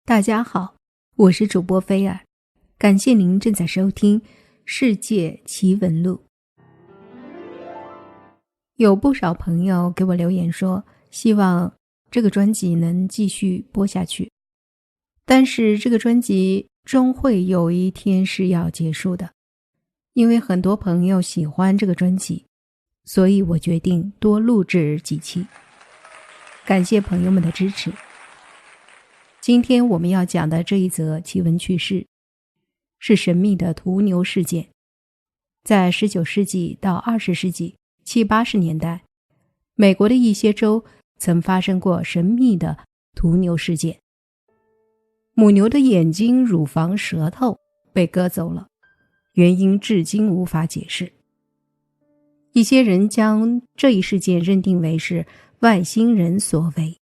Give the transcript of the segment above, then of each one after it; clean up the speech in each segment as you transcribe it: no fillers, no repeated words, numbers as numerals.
大家好，我是主播菲尔，感谢您正在收听《世界奇闻录》。有不少朋友给我留言说，希望这个专辑能继续播下去，但是这个专辑终会有一天是要结束的，因为很多朋友喜欢这个专辑，所以我决定多录制几期。感谢朋友们的支持。今天我们要讲的这一则奇闻趣事，是神秘的屠牛事件。在19世纪到20世纪70、80年代，美国的一些州曾发生过神秘的屠牛事件。母牛的眼睛、乳房、舌头被割走了，原因至今无法解释。一些人将这一事件认定为是外星人所为。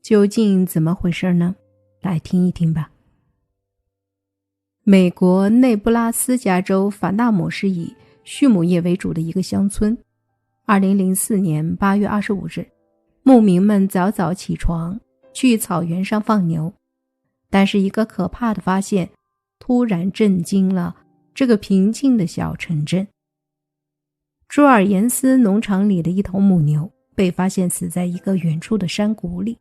究竟怎么回事呢？来听一听吧。美国内布拉斯加州法纳姆是以畜牧业为主的一个乡村。2004年8月25日，牧民们早早起床，去草原上放牛。但是一个可怕的发现突然震惊了这个平静的小城镇。朱尔延斯农场里的一头母牛被发现死在一个远处的山谷里。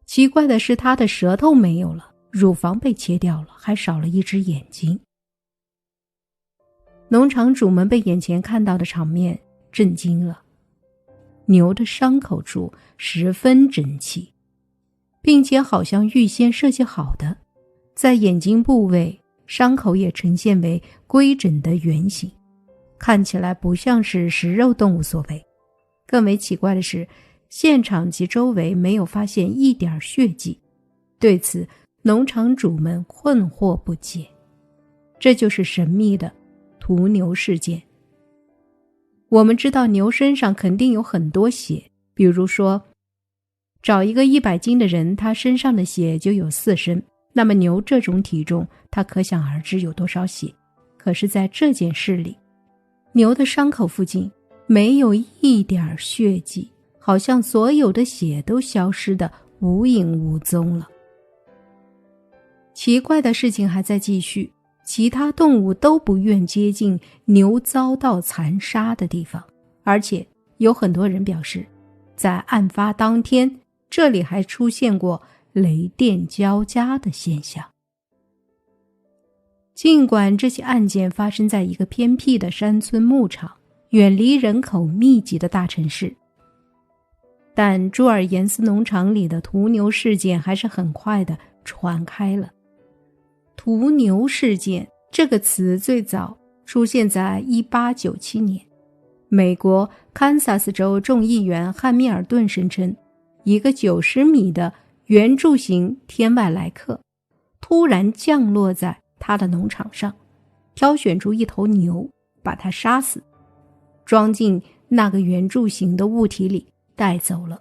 奇怪的是，它的舌头没有了，乳房被切掉了，还少了一只眼睛。农场主们被眼前看到的场面震惊了。牛的伤口处十分整齐，并且好像预先设计好的，在眼睛部位，伤口也呈现为规整的圆形，看起来不像是食肉动物所为。更为奇怪的是，现场及周围没有发现一点血迹，对此农场主们困惑不解。这就是神秘的屠牛事件。我们知道牛身上肯定有很多血，比如说找一个100斤的人，他身上的血就有4升，那么牛这种体重，他可想而知有多少血。可是在这件事里，牛的伤口附近没有一点血迹，好像所有的血都消失得无影无踪了。奇怪的事情还在继续，其他动物都不愿接近牛遭到残杀的地方，而且有很多人表示，在案发当天，这里还出现过雷电交加的现象。尽管这起案件发生在一个偏僻的山村牧场，远离人口密集的大城市，但朱尔延斯农场里的屠牛事件还是很快地传开了。屠牛事件这个词最早出现在1897年，美国堪萨斯州众议员汉密尔顿声称，一个90米的圆柱形天外来客突然降落在他的农场上，挑选出一头牛，把它杀死，装进那个圆柱形的物体里带走了。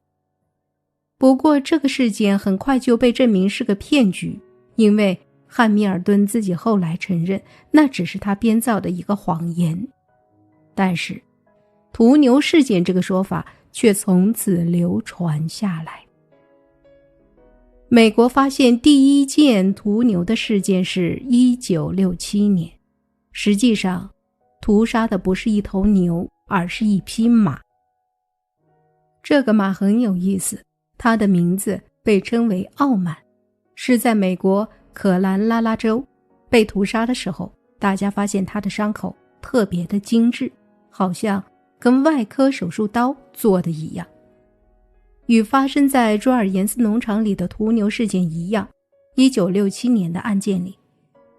不过这个事件很快就被证明是个骗局，因为汉密尔顿自己后来承认那只是他编造的一个谎言。但是屠牛事件这个说法却从此流传下来。美国发现第一件屠牛的事件是1967年，实际上屠杀的不是一头牛，而是一匹马。这个马很有意思，它的名字被称为傲慢，是在美国可兰拉拉州被屠杀的时候，大家发现它的伤口特别的精致，好像跟外科手术刀做的一样。与发生在朱尔延斯农场里的屠牛事件一样，1967年的案件里，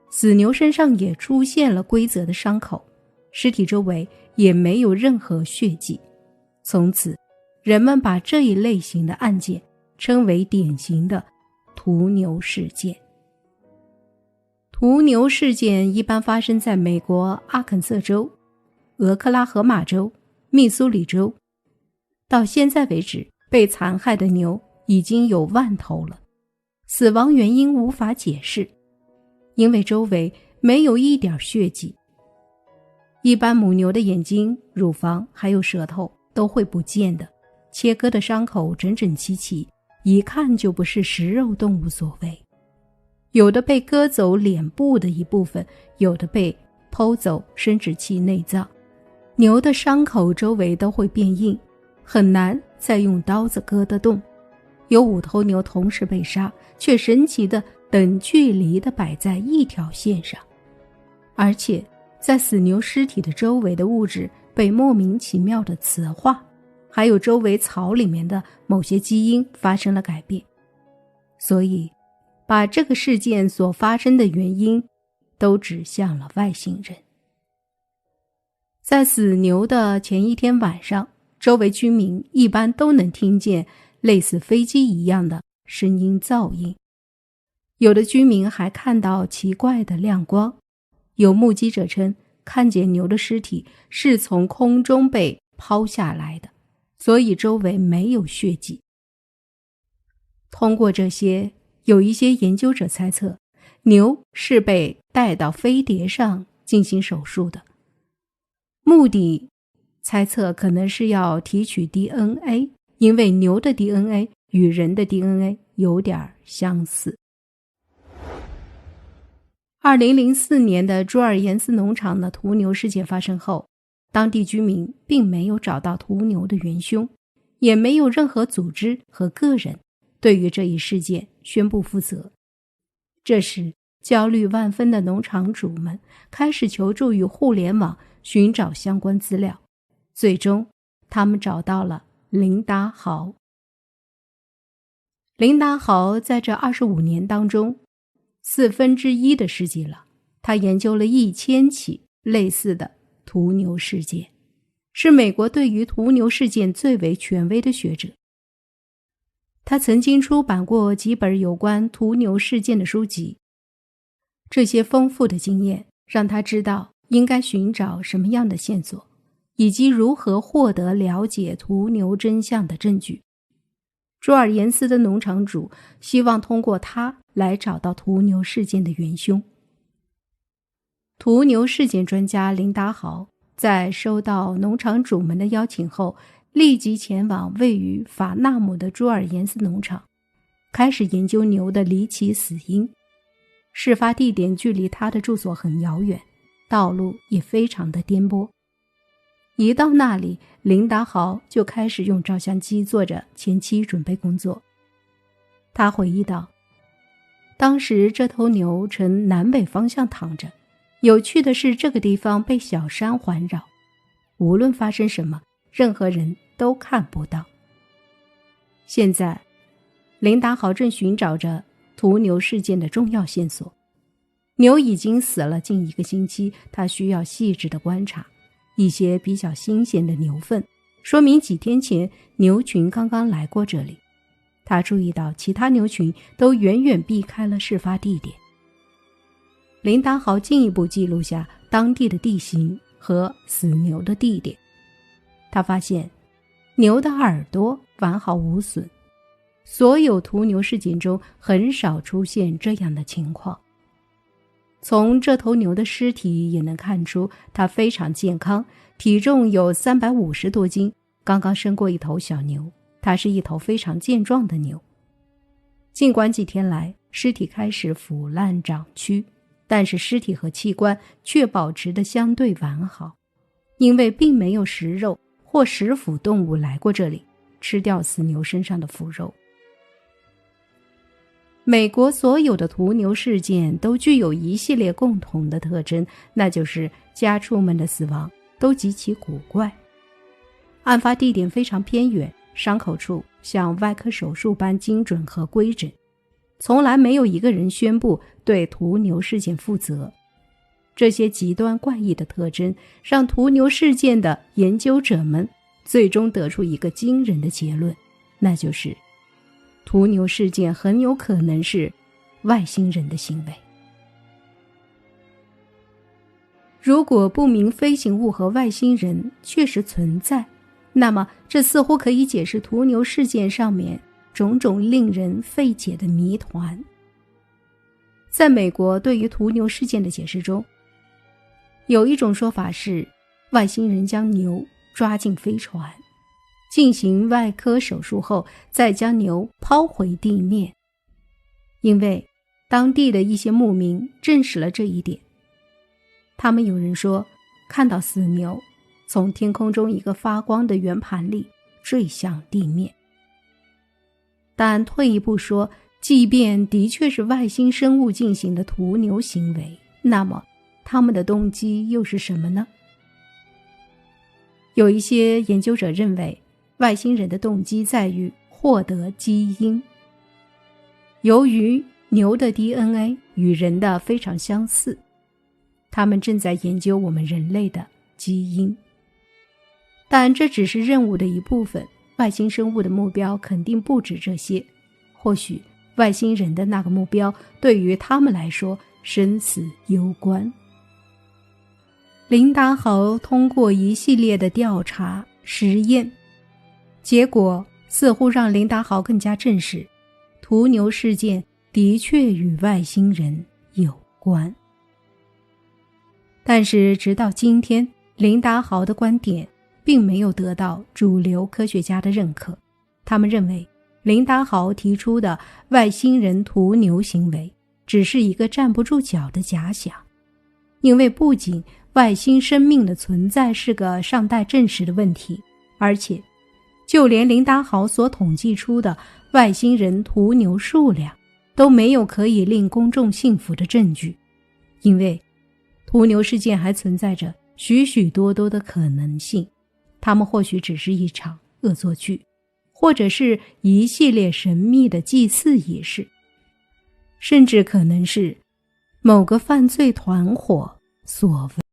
死牛身上也出现了规则的伤口，尸体周围也没有任何血迹。从此人们把这一类型的案件称为典型的屠牛事件。屠牛事件一般发生在美国阿肯色州、俄克拉荷马州、密苏里州。到现在为止，被残害的牛已经有10000头了，死亡原因无法解释，因为周围没有一点血迹。一般母牛的眼睛、乳房还有舌头都会不见的，切割的伤口整整齐齐，一看就不是食肉动物所为。有的被割走脸部的一部分，有的被剖走生殖器内脏。牛的伤口周围都会变硬，很难再用刀子割得动。有5头牛同时被杀，却神奇的等距离的摆在一条线上，而且在死牛尸体的周围的物质被莫名其妙的磁化，还有周围草里面的某些基因发生了改变。所以把这个事件所发生的原因都指向了外星人。在死牛的前一天晚上，周围居民一般都能听见类似飞机一样的声音噪音，有的居民还看到奇怪的亮光。有目击者称，看见牛的尸体是从空中被抛下来的，所以周围没有血迹。通过这些，有一些研究者猜测，牛是被带到飞碟上进行手术的，目的猜测可能是要提取 DNA， 因为牛的 DNA 与人的 DNA 有点相似。2004年的朱尔延斯农场的屠牛事件发生后，当地居民并没有找到屠牛的元凶，也没有任何组织和个人对于这一事件宣布负责。这时，焦虑万分的农场主们开始求助于互联网，寻找相关资料。最终，他们找到了林达豪。林达豪在这25年当中1/4的事迹了，他研究了1000起类似的屠牛事件，是美国对于屠牛事件最为权威的学者。他曾经出版过几本有关屠牛事件的书籍，这些丰富的经验让他知道应该寻找什么样的线索，以及如何获得了解屠牛真相的证据。朱尔延斯的农场主希望通过他来找到屠牛事件的元凶。屠牛事件专家林达豪在收到农场主们的邀请后，立即前往位于法纳姆的朱尔延斯农场，开始研究牛的离奇死因。事发地点距离他的住所很遥远，道路也非常的颠簸。一到那里，林达豪就开始用照相机做着前期准备工作。他回忆道，当时这头牛呈南北方向躺着，有趣的是这个地方被小山环绕，无论发生什么，任何人都看不到。现在，林达豪正寻找着屠牛事件的重要线索。牛已经死了近1个星期，他需要细致的观察。一些比较新鲜的牛粪，说明几天前牛群刚刚来过这里。他注意到其他牛群都远远避开了事发地点。林达豪进一步记录下当地的地形和死牛的地点。他发现牛的耳朵完好无损，所有屠牛事件中很少出现这样的情况。从这头牛的尸体也能看出它非常健康，体重有350多斤，刚刚生过一头小牛，它是一头非常健壮的牛。尽管几天来尸体开始腐烂长蛆，但是尸体和器官却保持得相对完好，因为并没有食肉或食腐动物来过这里吃掉死牛身上的腐肉。美国所有的屠牛事件都具有一系列共同的特征，那就是家畜们的死亡都极其古怪。案发地点非常偏远，伤口处像外科手术般精准和规整，从来没有一个人宣布对屠牛事件负责。这些极端怪异的特征让屠牛事件的研究者们最终得出一个惊人的结论，那就是屠牛事件很有可能是外星人的行为。如果不明飞行物和外星人确实存在，那么这似乎可以解释屠牛事件上面种种令人费解的谜团。在美国对于屠牛事件的解释中，有一种说法是外星人将牛抓进飞船，进行外科手术后再将牛抛回地面，因为当地的一些牧民证实了这一点。他们有人说看到死牛从天空中一个发光的圆盘里坠向地面。但退一步说，即便的确是外星生物进行的屠牛行为，那么他们的动机又是什么呢？有一些研究者认为，外星人的动机在于获得基因。由于牛的 DNA 与人的非常相似，他们正在研究我们人类的基因。但这只是任务的一部分，外星生物的目标肯定不止这些。或许外星人的那个目标对于他们来说生死攸关。林达豪通过一系列的调查实验，结果似乎让林达豪更加证实，屠牛事件的确与外星人有关。但是直到今天，林达豪的观点并没有得到主流科学家的认可。他们认为林达豪提出的外星人屠牛行为只是一个站不住脚的假想，因为不仅外星生命的存在是个尚待证实的问题，而且就连林达豪所统计出的外星人屠牛数量都没有可以令公众信服的证据。因为屠牛事件还存在着许许多多的可能性，它们或许只是一场恶作剧，或者是一系列神秘的祭祀仪式，甚至可能是某个犯罪团伙所为。